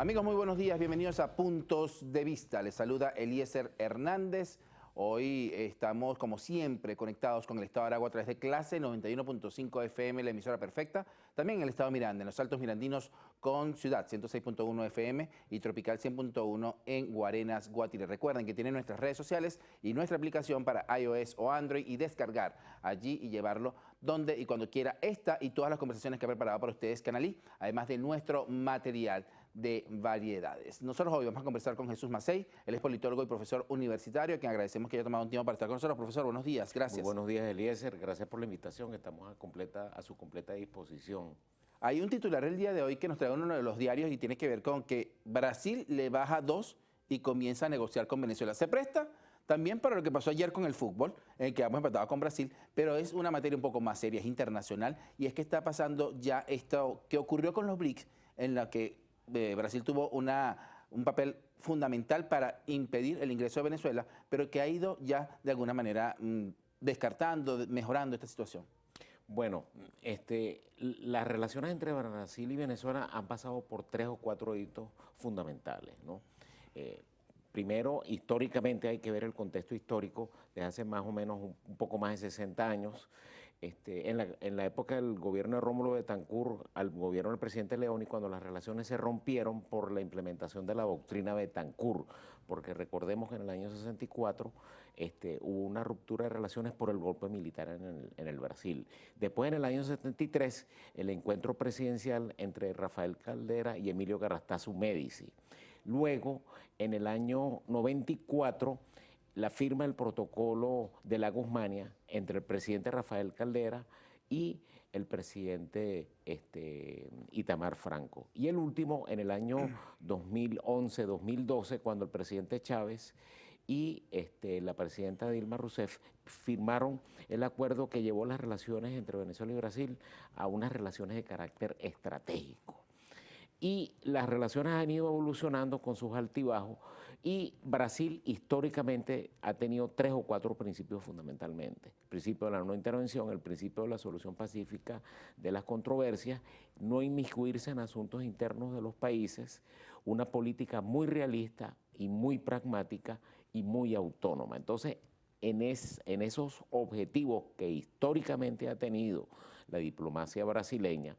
Amigos, muy buenos días, bienvenidos a Puntos de Vista. Les saluda Eliezer Hernández. Hoy estamos, como siempre, conectados con el Estado de Aragua a través de Clase 91.5 FM, la emisora perfecta. También en el Estado Miranda, en los Altos Mirandinos con Ciudad 106.1 FM y Tropical 100.1 en Guarenas, Guatire. Recuerden que tienen nuestras redes sociales y nuestra aplicación para iOS o Android y descargar allí y llevarlo donde y cuando quiera esta y todas las conversaciones que ha preparado para ustedes Canalí, además de nuestro material de variedades. Nosotros hoy vamos a conversar con Jesús Macei, él es politólogo y profesor universitario, a quien agradecemos que haya tomado un tiempo para estar con nosotros. Profesor, buenos días, gracias. Muy buenos días, Eliezer, gracias por la invitación, estamos a su completa disposición. Hay un titular el día de hoy que nos trae uno de los diarios y tiene que ver con que Brasil le baja 2 y comienza a negociar con Venezuela. Se presta también para lo que pasó ayer con el fútbol, en el que hemos empatado con Brasil, pero es una materia un poco más seria, es internacional, y es que está pasando ya esto que ocurrió con los BRICS, en la que Brasil tuvo un papel fundamental para impedir el ingreso de Venezuela, pero que ha ido ya de alguna manera descartando, mejorando esta situación. Bueno, las relaciones entre Brasil y Venezuela han pasado por 3 o 4 hitos fundamentales, ¿no? Primero, históricamente hay que ver el contexto histórico de hace más o menos un poco más de 60 años. En la época del gobierno de Rómulo Betancourt al gobierno del presidente León, y cuando las relaciones se rompieron por la implementación de la doctrina Betancourt, porque recordemos que en el año 64 hubo una ruptura de relaciones por el golpe militar en el Brasil. Después, en el año 73, el encuentro presidencial entre Rafael Caldera y Emilio Garrastazu Médici. Luego, en el año 94, la firma del protocolo de la Guzmania entre el presidente Rafael Caldera y el presidente Itamar Franco. Y el último, en el año 2011-2012, cuando el presidente Chávez y la presidenta Dilma Rousseff firmaron el acuerdo que llevó las relaciones entre Venezuela y Brasil a unas relaciones de carácter estratégico. Y las relaciones han ido evolucionando con sus altibajos, y Brasil históricamente ha tenido 3 o 4 principios fundamentalmente. El principio de la no intervención, el principio de la solución pacífica de las controversias, no inmiscuirse en asuntos internos de los países, una política muy realista y muy pragmática y muy autónoma. Entonces, en esos objetivos que históricamente ha tenido la diplomacia brasileña,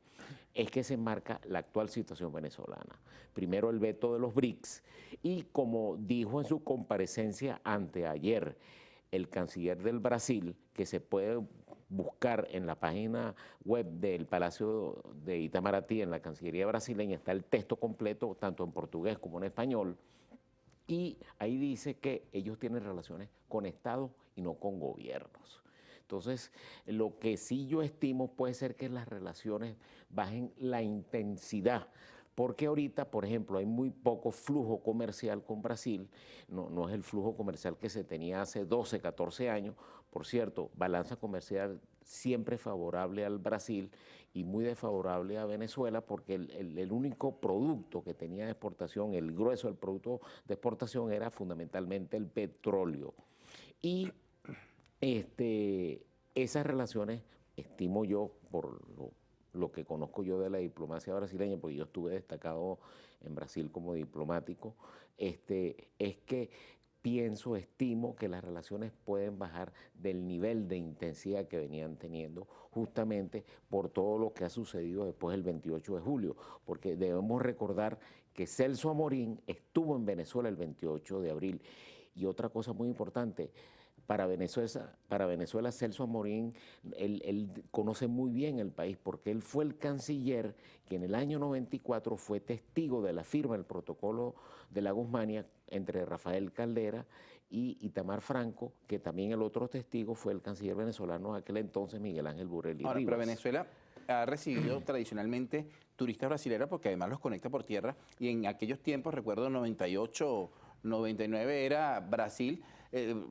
es que se enmarca la actual situación venezolana. Primero, el veto de los BRICS, y como dijo en su comparecencia anteayer el canciller del Brasil, que se puede buscar en la página web del Palacio de Itamaraty, en la Cancillería brasileña, está el texto completo, tanto en portugués como en español. Y ahí dice que ellos tienen relaciones con estados y no con gobiernos. Entonces, lo que sí yo estimo puede ser que las relaciones bajen la intensidad, porque ahorita, por ejemplo, hay muy poco flujo comercial con Brasil, no es el flujo comercial que se tenía hace 12, 14 años. Por cierto, balanza comercial siempre favorable al Brasil y muy desfavorable a Venezuela, porque el único producto que tenía de exportación, el grueso del producto de exportación, era fundamentalmente el petróleo. Y esas relaciones, estimo yo, por lo que conozco yo de la diplomacia brasileña, porque yo estuve destacado en Brasil como diplomático, es que estimo que las relaciones pueden bajar del nivel de intensidad que venían teniendo, justamente por todo lo que ha sucedido después del 28 de julio, porque debemos recordar que Celso Amorín estuvo en Venezuela el 28 de abril. Y otra cosa muy importante, para Venezuela, Celso Amorín, él conoce muy bien el país, porque él fue el canciller que en el año 94 fue testigo de la firma del protocolo de la Guzmania entre Rafael Caldera y Itamar Franco, que también el otro testigo fue el canciller venezolano de aquel entonces, Miguel Ángel Burel y Rivas. Pero Venezuela ha recibido tradicionalmente turistas brasileños, porque además los conecta por tierra, y en aquellos tiempos, recuerdo 98, 99 era Brasil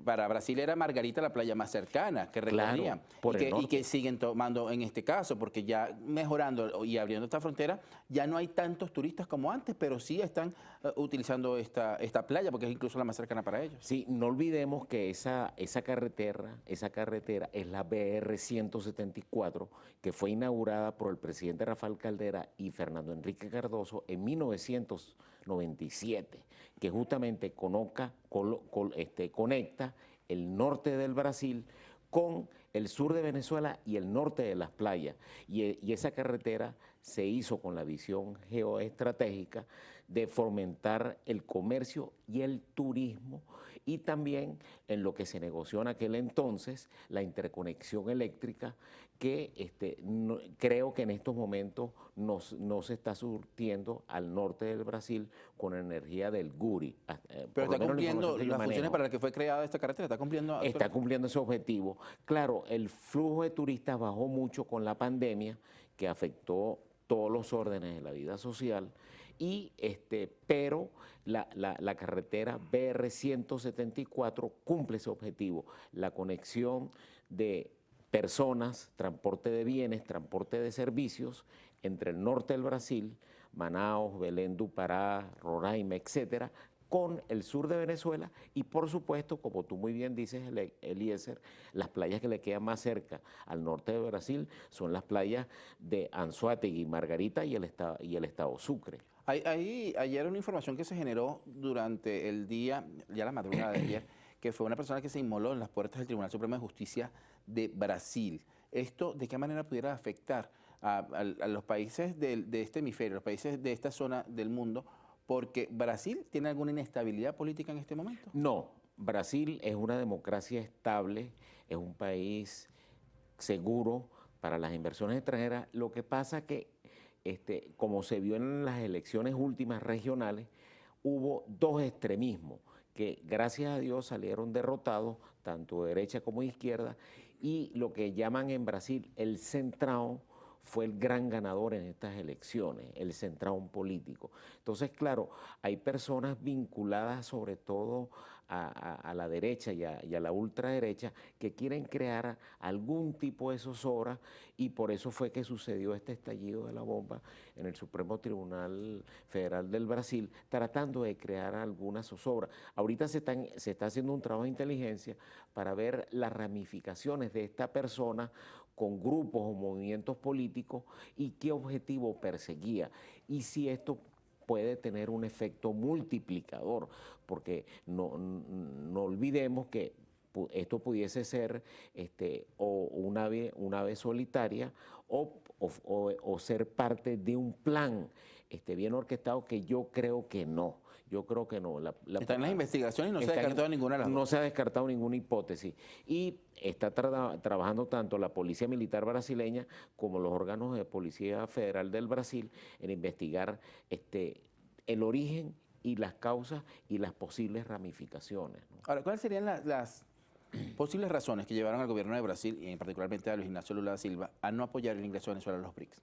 para Brasil era Margarita la playa más cercana que recorrían. por el Y norte. que siguen tomando en este caso, porque ya mejorando y abriendo esta frontera, ya no hay tantos turistas como antes, pero sí están utilizando esta playa, porque es incluso la más cercana para ellos. Sí, no olvidemos que esa carretera es la BR-174, que fue inaugurada por el presidente Rafael Caldera y Fernando Enrique Cardoso en 1997, que justamente conecta el norte del Brasil con el sur de Venezuela y el norte de las playas. Y esa carretera se hizo con la visión geoestratégica de fomentar el comercio y el turismo, y también en lo que se negoció en aquel entonces, la interconexión eléctrica, que creo que en estos momentos no se está surtiendo al norte del Brasil con energía del Guri. Pero está cumpliendo las funciones para las que fue creada esta carretera, está cumpliendo. Está cumpliendo ese objetivo. Claro, el flujo de turistas bajó mucho con la pandemia, que afectó todos los órdenes de la vida social, pero la carretera BR-174 cumple ese objetivo, la conexión de personas, transporte de bienes, transporte de servicios entre el norte del Brasil, Manaus, Belém do Pará, Roraima, etcétera, con el sur de Venezuela y, por supuesto, como tú muy bien dices, Eliezer, las playas que le quedan más cerca al norte de Brasil son las playas de Anzoátegui, Margarita y el estado Sucre. Ayer una información que se generó durante el día, ya la madrugada de ayer, que fue una persona que se inmoló en las puertas del Tribunal Supremo de Justicia de Brasil. ¿Esto de qué manera pudiera afectar a los países de este hemisferio, los países de esta zona del mundo? Porque Brasil tiene alguna inestabilidad política en este momento. No, Brasil es una democracia estable, es un país seguro para las inversiones extranjeras. Lo que pasa que, como se vio en las elecciones últimas regionales, hubo dos extremismos que gracias a Dios salieron derrotados, tanto de derecha como de izquierda, y lo que llaman en Brasil el centrão fue el gran ganador en estas elecciones, el centrão político. Entonces, claro, hay personas vinculadas sobre todo a la derecha y a la ultraderecha que quieren crear algún tipo de zozobra, y por eso fue que sucedió este estallido de la bomba en el Supremo Tribunal Federal del Brasil, tratando de crear alguna zozobra. Ahorita se está haciendo un trabajo de inteligencia para ver las ramificaciones de esta persona con grupos o movimientos políticos y qué objetivo perseguía, y si esto puede tener un efecto multiplicador, porque no olvidemos que esto pudiese ser o una ave solitaria o ser parte de un plan bien orquestado, que yo creo que no. Yo creo que no. Está en las investigaciones y no se ha descartado ninguna de las dos. No se ha descartado ninguna hipótesis. Y está trabajando tanto la Policía Militar brasileña como los órganos de Policía Federal del Brasil en investigar el origen y las causas y las posibles ramificaciones, ¿no? Ahora, ¿cuáles serían las posibles razones que llevaron al gobierno de Brasil, y particularmente a Luis Ignacio Lula da Silva, a no apoyar el ingreso de Venezuela a los BRICS?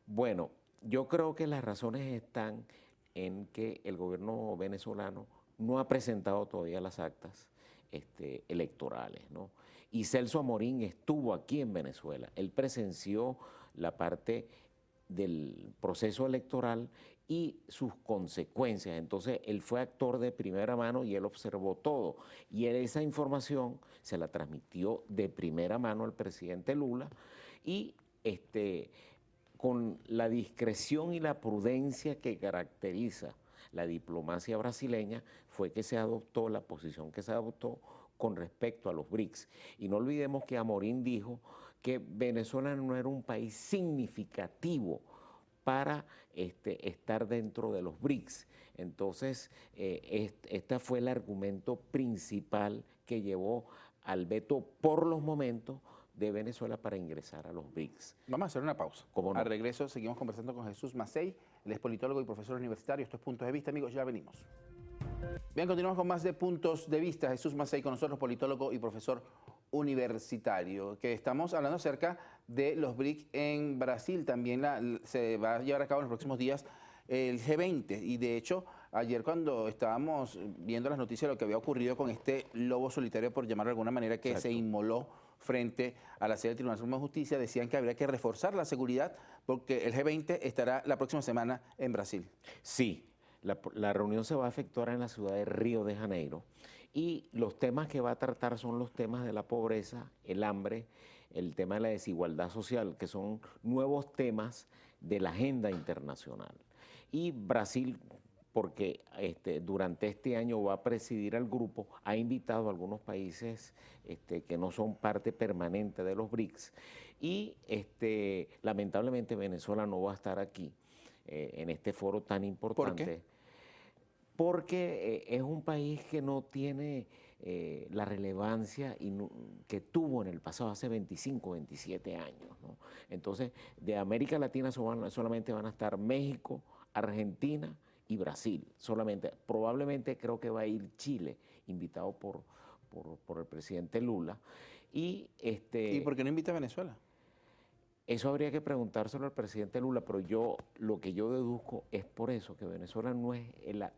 Bueno, yo creo que las razones están en que el gobierno venezolano no ha presentado todavía las actas electorales, ¿no? Y Celso Amorín estuvo aquí en Venezuela. Él presenció la parte del proceso electoral y sus consecuencias. Entonces, él fue actor de primera mano y él observó todo. Y esa información se la transmitió de primera mano al presidente Lula, y con la discreción y la prudencia que caracteriza la diplomacia brasileña, fue que se adoptó la posición que se adoptó con respecto a los BRICS. Y no olvidemos que Amorín dijo que Venezuela no era un país significativo para estar dentro de los BRICS. Entonces, este fue el argumento principal que llevó al veto por los momentos de Venezuela para ingresar a los BRICS. Vamos a hacer una pausa. ¿Cómo no? Al regreso seguimos conversando con Jesús Macei, él es politólogo y profesor universitario. Estos Puntos de Vista, amigos, ya venimos. Bien, continuamos con más de Puntos de Vista. Jesús Macei con nosotros, politólogo y profesor universitario, que estamos hablando acerca de los BRICS en Brasil. También se va a llevar a cabo en los próximos días el G20, y de hecho Ayer cuando estábamos viendo las noticias de lo que había ocurrido con este lobo solitario, por llamarlo de alguna manera, que se inmoló frente a la sede del Tribunal Supremo de Justicia, decían que habría que reforzar la seguridad porque el G20 estará la próxima semana en Brasil. Sí, la reunión se va a efectuar en la ciudad de Río de Janeiro y los temas que va a tratar son los temas de la pobreza, el hambre, el tema de la desigualdad social, que son nuevos temas de la agenda internacional. Y Brasil, porque durante este año va a presidir al grupo, ha invitado a algunos países que no son parte permanente de los BRICS y lamentablemente Venezuela no va a estar aquí en este foro tan importante. ¿Por qué? Porque es un país que no tiene la relevancia que tuvo en el pasado, hace 25, 27 años, ¿no? Entonces, de América Latina solamente van a estar México, Argentina y Brasil, solamente. Probablemente creo que va a ir Chile, invitado por el presidente Lula. ¿Y por qué no invita a Venezuela? Eso habría que preguntárselo al presidente Lula, pero lo que yo deduzco es por eso, que Venezuela no es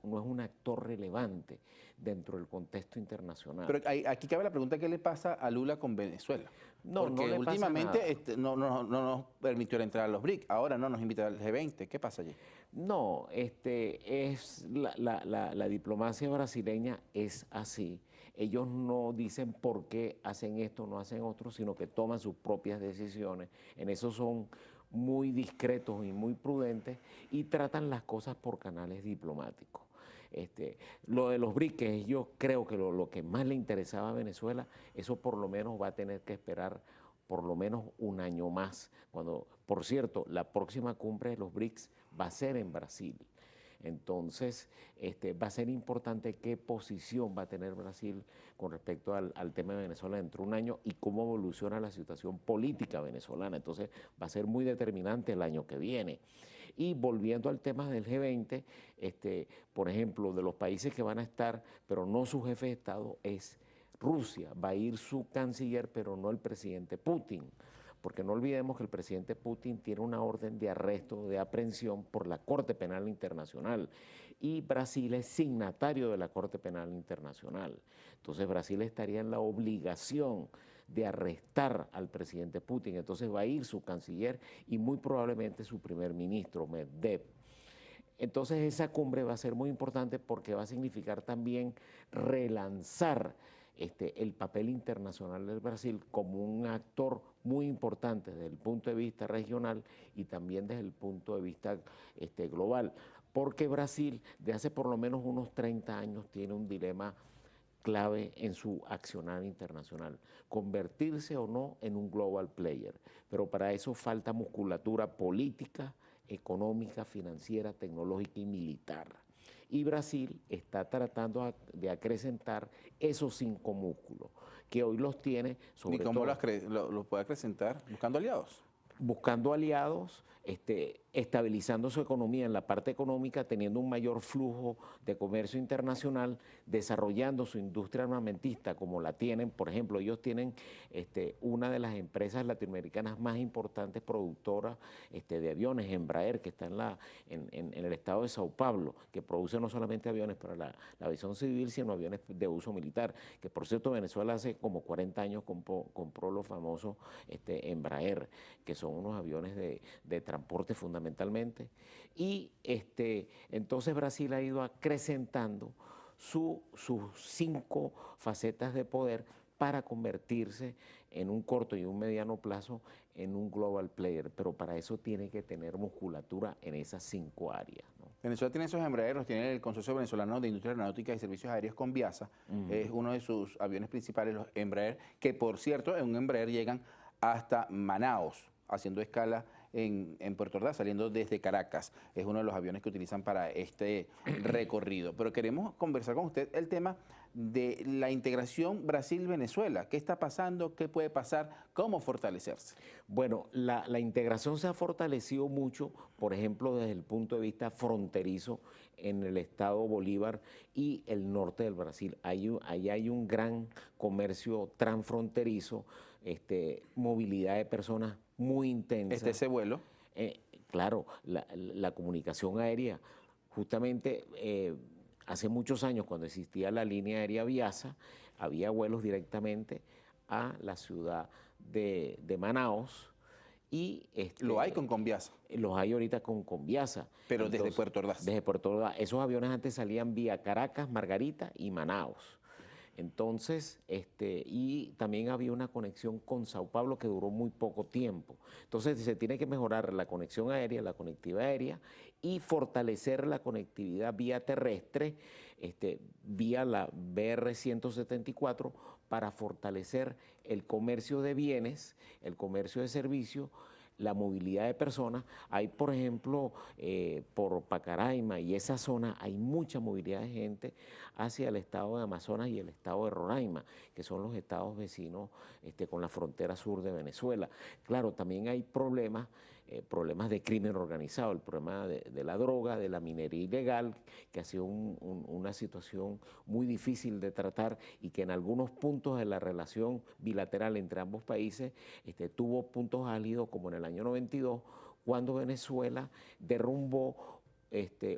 un actor relevante dentro del contexto internacional. Pero aquí cabe la pregunta, ¿qué le pasa a Lula con Venezuela? No, porque no le pasa últimamente nada. no nos permitió la entrada a los BRICS, ahora no nos invita al G20. ¿Qué pasa allí? No, es la diplomacia brasileña es así. Ellos no dicen por qué hacen esto, no hacen otro, sino que toman sus propias decisiones. En eso son muy discretos y muy prudentes y tratan las cosas por canales diplomáticos. Lo de los BRICS, yo creo que lo que más le interesaba a Venezuela, eso por lo menos va a tener que esperar por lo menos un año más. Cuando, por cierto, la próxima cumbre de los BRICS va a ser en Brasil. Entonces, va a ser importante qué posición va a tener Brasil con respecto al tema de Venezuela dentro de un año y cómo evoluciona la situación política venezolana. Entonces, va a ser muy determinante el año que viene. Y volviendo al tema del G20, por ejemplo, de los países que van a estar, pero no su jefe de Estado, es Rusia. Va a ir su canciller, pero no el presidente Putin. Porque no olvidemos que el presidente Putin tiene una orden de arresto, de aprehensión por la Corte Penal Internacional y Brasil es signatario de la Corte Penal Internacional. Entonces Brasil estaría en la obligación de arrestar al presidente Putin. Entonces va a ir su canciller y muy probablemente su primer ministro, Medvedev. Entonces esa cumbre va a ser muy importante porque va a significar también relanzar el papel internacional del Brasil como un actor muy importante desde el punto de vista regional y también desde el punto de vista global, porque Brasil de hace por lo menos unos 30 años tiene un dilema clave en su accionar internacional, convertirse o no en un global player, pero para eso falta musculatura política, económica, financiera, tecnológica y militar. Y Brasil está tratando de acrecentar esos 5 músculos, que hoy los tiene sobre todo. ¿Y cómo los puede acrecentar? ¿Buscando aliados? Buscando aliados, estabilizando su economía en la parte económica, teniendo un mayor flujo de comercio internacional, desarrollando su industria armamentista como la tienen. Por ejemplo, ellos tienen una de las empresas latinoamericanas más importantes productoras de aviones, Embraer, que está en el estado de Sao Paulo, que produce no solamente aviones para la aviación civil, sino aviones de uso militar, que por cierto Venezuela hace como 40 años compró los famosos Embraer, que son unos aviones de transporte fundamentalmente, y entonces Brasil ha ido acrecentando sus 5 facetas de poder para convertirse en un corto y un mediano plazo en un global player, pero para eso tiene que tener musculatura en esas 5 áreas, ¿no? Venezuela tiene esos Embraer, los tiene el Consorcio Venezolano de Industria Aeronáutica y Servicios Aéreos Conviasa, es uno de sus aviones principales, los Embraer, que por cierto en un Embraer llegan hasta Manaos, haciendo escala en Puerto Ordaz, saliendo desde Caracas. Es uno de los aviones que utilizan para este recorrido. Pero queremos conversar con usted el tema de la integración Brasil-Venezuela. ¿Qué está pasando? ¿Qué puede pasar? ¿Cómo fortalecerse? Bueno, la integración se ha fortalecido mucho, por ejemplo, desde el punto de vista fronterizo en el estado Bolívar y el norte del Brasil. Ahí hay un gran comercio transfronterizo, movilidad de personas muy intensa. Ese vuelo. Claro, la comunicación aérea justamente hace muchos años, cuando existía la línea aérea Viasa, había vuelos directamente a la ciudad de Manaos y Lo hay con Conviasa, los hay ahorita con Conviasa. pero desde Puerto Ordaz. Desde Puerto Ordaz. Esos aviones antes salían vía Caracas, Margarita y Manaos. Entonces, y también había una conexión con Sao Paulo que duró muy poco tiempo. Entonces, se tiene que mejorar la conexión aérea, la conectividad aérea y fortalecer la conectividad vía terrestre, vía la BR-174, para fortalecer el comercio de bienes, el comercio de servicios, la movilidad de personas. Hay, por ejemplo, por Pacaraima y esa zona, hay mucha movilidad de gente hacia el estado de Amazonas y el estado de Roraima, que son los estados vecinos con la frontera sur de Venezuela. Claro, también hay problemas de crimen organizado, el problema de la droga, de la minería ilegal, que ha sido una situación muy difícil de tratar y que en algunos puntos de la relación bilateral entre ambos países tuvo puntos álidos, como en el año 92, cuando Venezuela derrumbó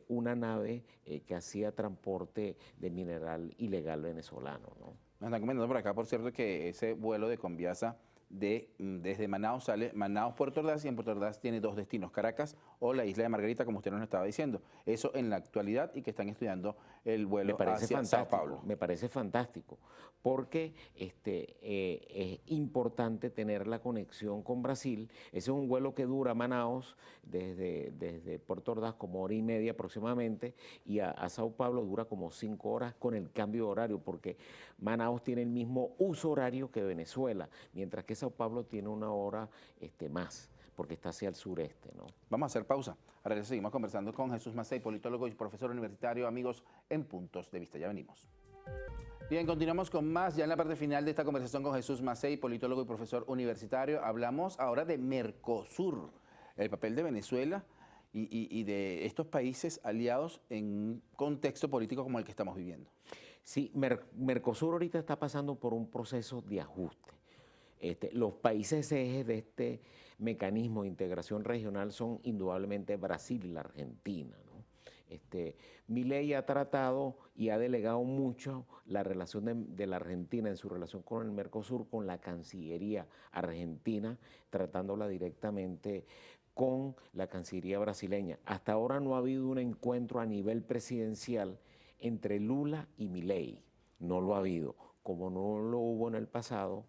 una nave que hacía transporte de mineral ilegal venezolano, ¿no? Nos están comentando por acá, por cierto, que ese vuelo de Conviasa desde Manaos sale Manaos, Puerto Ordaz, y en Puerto Ordaz tiene dos destinos, Caracas o la isla de Margarita, como usted nos estaba diciendo. Eso en la actualidad, y que están estudiando el vuelo hacia Sao Paulo. Me parece fantástico, porque es importante tener la conexión con Brasil. Ese es un vuelo que dura a Manaos desde Puerto Ordaz como hora y media aproximadamente, y a Sao Paulo dura como 5 horas con el cambio de horario, porque Manaos tiene el mismo uso horario que Venezuela, mientras que Sao Paulo tiene una hora más, porque está hacia el sureste, ¿no? Vamos a hacer pausa. Ahora seguimos conversando con Jesús Macei, politólogo y profesor universitario, amigos en Puntos de Vista. Ya venimos. Bien, continuamos con más, ya en la parte final de esta conversación con Jesús Macei, politólogo y profesor universitario. Hablamos ahora de Mercosur, el papel de Venezuela y de estos países aliados en un contexto político como el que estamos viviendo. Sí, Mercosur ahorita está pasando por un proceso de ajuste. Los países ejes de este mecanismo de integración regional son indudablemente Brasil y la Argentina, ¿no? Milei ha tratado y ha delegado mucho la relación de la Argentina en su relación con el Mercosur, con la Cancillería argentina, tratándola directamente con la Cancillería brasileña. Hasta ahora no ha habido un encuentro a nivel presidencial entre Lula y Milei. No lo ha habido, como no lo hubo en el pasado,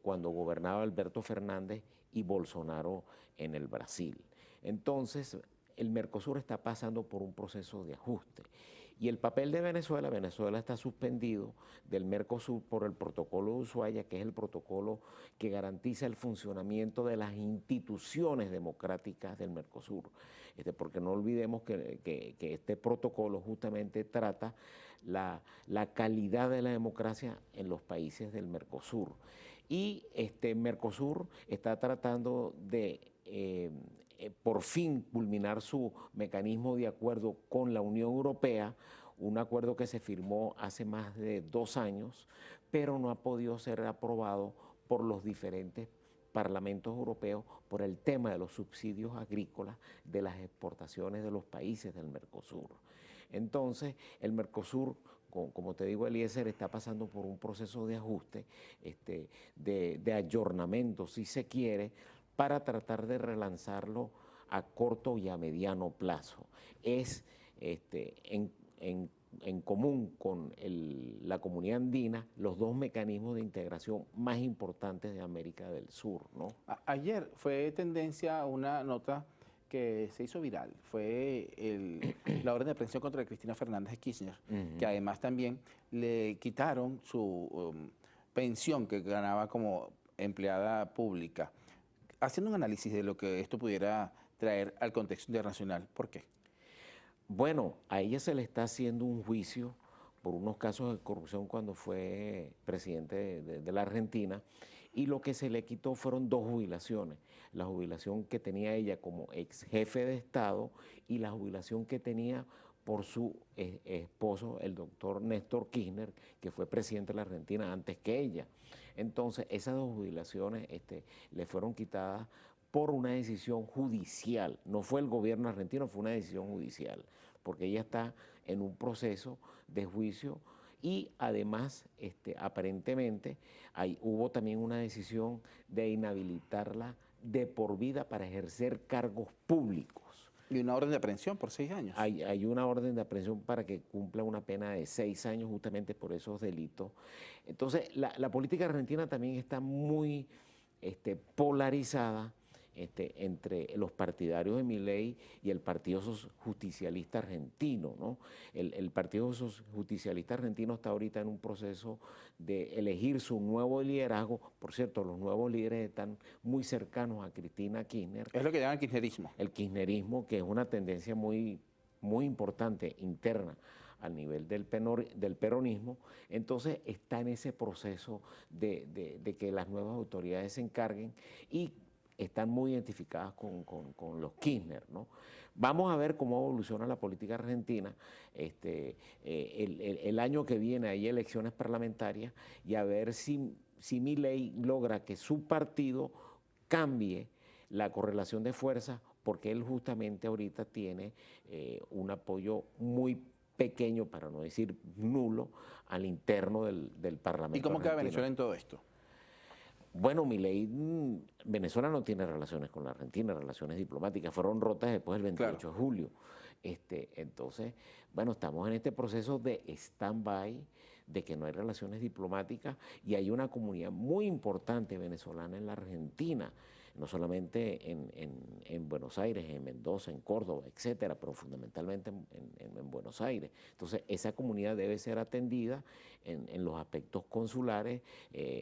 cuando gobernaba Alberto Fernández y Bolsonaro en el Brasil. Entonces, el Mercosur está pasando por un proceso de ajuste. Y el papel de Venezuela, Venezuela está suspendido del Mercosur por el protocolo de Ushuaia, que es el protocolo que garantiza el funcionamiento de las instituciones democráticas del Mercosur. Porque no olvidemos que este protocolo justamente trata la calidad de la democracia en los países del Mercosur. Y Mercosur está tratando de por fin culminar su mecanismo de acuerdo con la Unión Europea, un acuerdo que se firmó hace más de 2 años, pero no ha podido ser aprobado por los diferentes parlamentos europeos por el tema de los subsidios agrícolas de las exportaciones de los países del Mercosur. Entonces, el Mercosur, como te digo, Eliezer, está pasando por un proceso de ajuste, de ayornamiento, si se quiere, para tratar de relanzarlo a corto y a mediano plazo. Es en común con la comunidad andina los dos mecanismos de integración más importantes de América del Sur, ¿no? Ayer fue tendencia una nota que se hizo viral, fue la orden de aprehensión contra Cristina Fernández de Kirchner, que además también le quitaron su pensión que ganaba como empleada pública. Haciendo un análisis de lo que esto pudiera traer al contexto internacional, ¿por qué? Bueno, a ella se le está haciendo un juicio por unos casos de corrupción cuando fue presidente de la Argentina, y lo que se le quitó fueron 2 jubilaciones, la jubilación que tenía ella como ex jefe de Estado y la jubilación que tenía por su esposo, el doctor Néstor Kirchner, que fue presidente de la Argentina antes que ella. Entonces, esas 2 jubilaciones le fueron quitadas por una decisión judicial. No fue el gobierno argentino, fue una decisión judicial. porque ella está en un proceso de juicio y además, aparentemente, hubo también una decisión de inhabilitarla de por vida para ejercer cargos públicos. Y una orden de aprehensión por 6 años. Hay una orden de aprehensión para que cumpla una pena de 6 años justamente por esos delitos. Entonces, la política argentina también está muy polarizada entre los partidarios de Milei y el Partido Justicialista Argentino, ¿no? El Partido Justicialista Argentino está ahorita en un proceso de elegir su nuevo liderazgo. Por cierto, los nuevos líderes están muy cercanos a Cristina Kirchner. Es lo que llaman kirchnerismo. El kirchnerismo, que es una tendencia muy, muy importante interna al nivel del peronismo. Entonces está en ese proceso de que las nuevas autoridades se encarguen y están muy identificadas con los Kirchner, ¿no? Vamos a ver cómo evoluciona la política argentina. El año que viene hay elecciones parlamentarias y a ver si Milei logra que su partido cambie la correlación de fuerzas, porque él justamente ahorita tiene un apoyo muy pequeño, para no decir nulo, al interno del Parlamento. ¿Y cómo queda argentino. Venezuela en todo esto? Bueno, Milei, Venezuela no tiene relaciones con la Argentina, relaciones diplomáticas, fueron rotas después del 28 de julio. Entonces, bueno, estamos en este proceso de stand-by, de que no hay relaciones diplomáticas y hay una comunidad muy importante venezolana en la Argentina, no solamente en Buenos Aires, en Mendoza, en Córdoba, etcétera, pero fundamentalmente en Buenos Aires. Entonces, esa comunidad debe ser atendida en los aspectos consulares,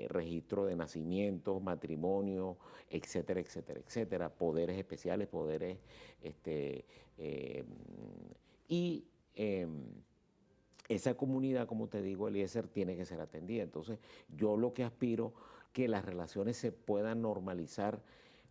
registro de nacimientos, matrimonio, etcétera, etcétera, etcétera, poderes especiales, poderes, esa comunidad, como te digo, Eliezer, tiene que ser atendida. Entonces, yo lo que aspiro que las relaciones se puedan normalizar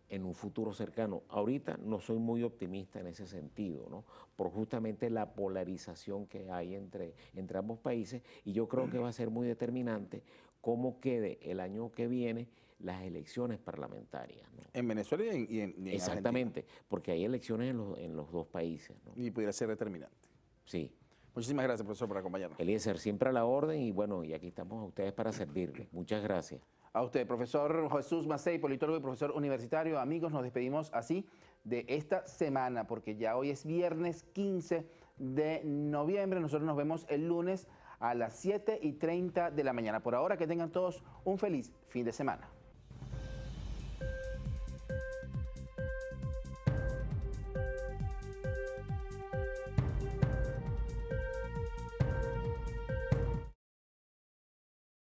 en un futuro cercano. Ahorita no soy muy optimista en ese sentido, ¿no? Por justamente la polarización que hay entre ambos países, y yo creo que va a ser muy determinante cómo quede el año que viene las elecciones parlamentarias, ¿no? En Venezuela y en Exactamente, Argentina. porque hay elecciones en los dos países, ¿no? Y pudiera ser determinante. Sí. Muchísimas gracias, profesor, por acompañarnos. Eliezer, siempre a la orden y bueno, y aquí estamos a ustedes para servirles. Muchas gracias. A usted, profesor Jesús Macei, politólogo y profesor universitario. Amigos, nos despedimos así de esta semana, porque ya hoy es viernes 15 de noviembre. Nosotros nos vemos el lunes a las 7:30 de la mañana. Por ahora, que tengan todos un feliz fin de semana.